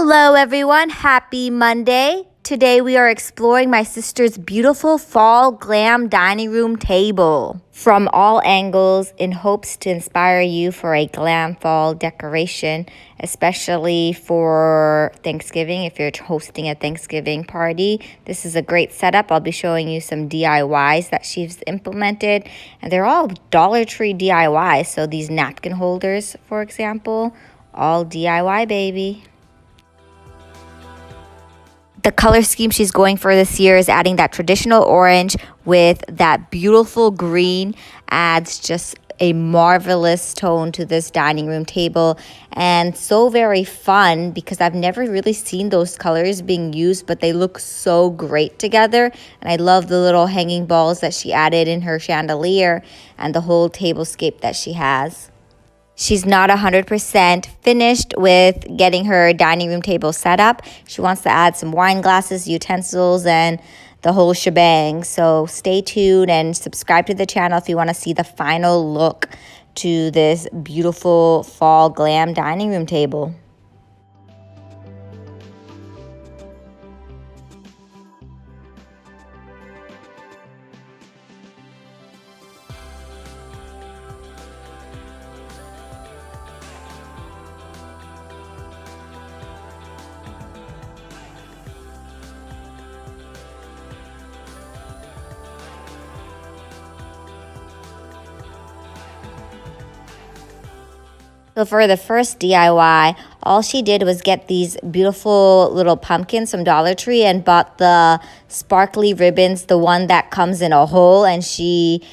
Hello everyone, happy Monday. Today we are exploring my sister's beautiful fall glam dining room table from all angles in hopes to inspire you for a glam fall decoration, especially for Thanksgiving. If you're hosting a Thanksgiving party, this is a great setup. I'll be showing you some DIYs that she's implemented, and they're all Dollar Tree DIYs. So these napkin holders, for example, all DIY, baby. The color scheme she's going for this year is adding that traditional orange with that beautiful green. Adds just a marvelous tone to this dining room table, and so very fun because I've never really seen those colors being used, but they look so great together. And I love the little hanging balls that she added in her chandelier and the whole tablescape that she has. She's not 100% finished with getting her dining room table set up. She wants to add some wine glasses, utensils, and the whole shebang. So stay tuned and subscribe to the channel if you want to see the final look to this beautiful fall glam dining room table. So for the first DIY, all she did was get these beautiful little pumpkins from Dollar Tree and bought the sparkly ribbons, the one that comes in a hole, and she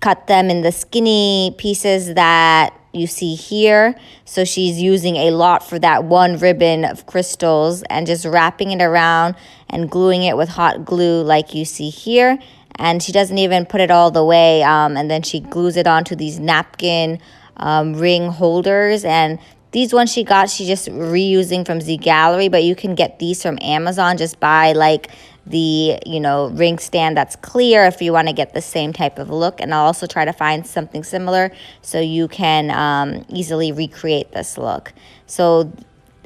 cut them in the skinny pieces that you see here. So she's using a lot for that one ribbon of crystals and just wrapping it around and gluing it with hot glue like you see here. And she doesn't even put it all the way, and then she glues it onto these napkin ring holders. And these ones she just reusing from Zgallerie, but you can get these from Amazon. Just buy like the ring stand that's clear if you want to get the same type of look. And I'll also try to find something similar so you can easily recreate this look. So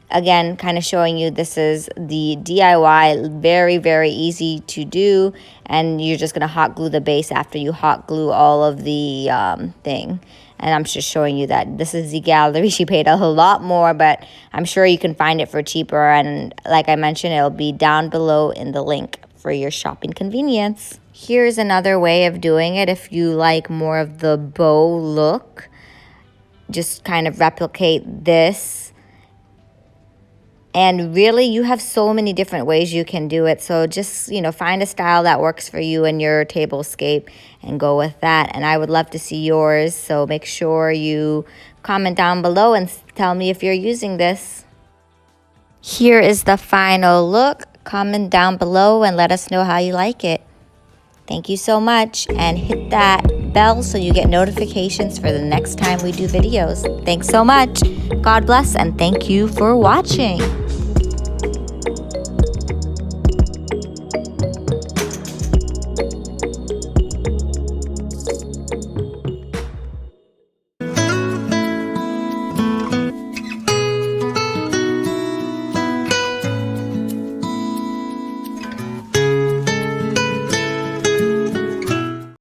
again, kind of showing you this is the DIY, very easy to do, and you're just gonna hot glue the base after you hot glue all of the thing. And I'm just showing you that this is Zgallerie. She paid a lot more, but I'm sure you can find it for cheaper. And like I mentioned, it'll be down below in the link for your shopping convenience. Here's another way of doing it if you like more of the bow look. Just kind of replicate this. And really, you have so many different ways you can do it. So just, find a style that works for you and your tablescape and go with that. And I would love to see yours. So make sure you comment down below and tell me if you're using this. Here is the final look. Comment down below and let us know how you like it. Thank you so much, and hit that bell so you get notifications for the next time we do videos. Thanks so much. God bless, and thank you for watching.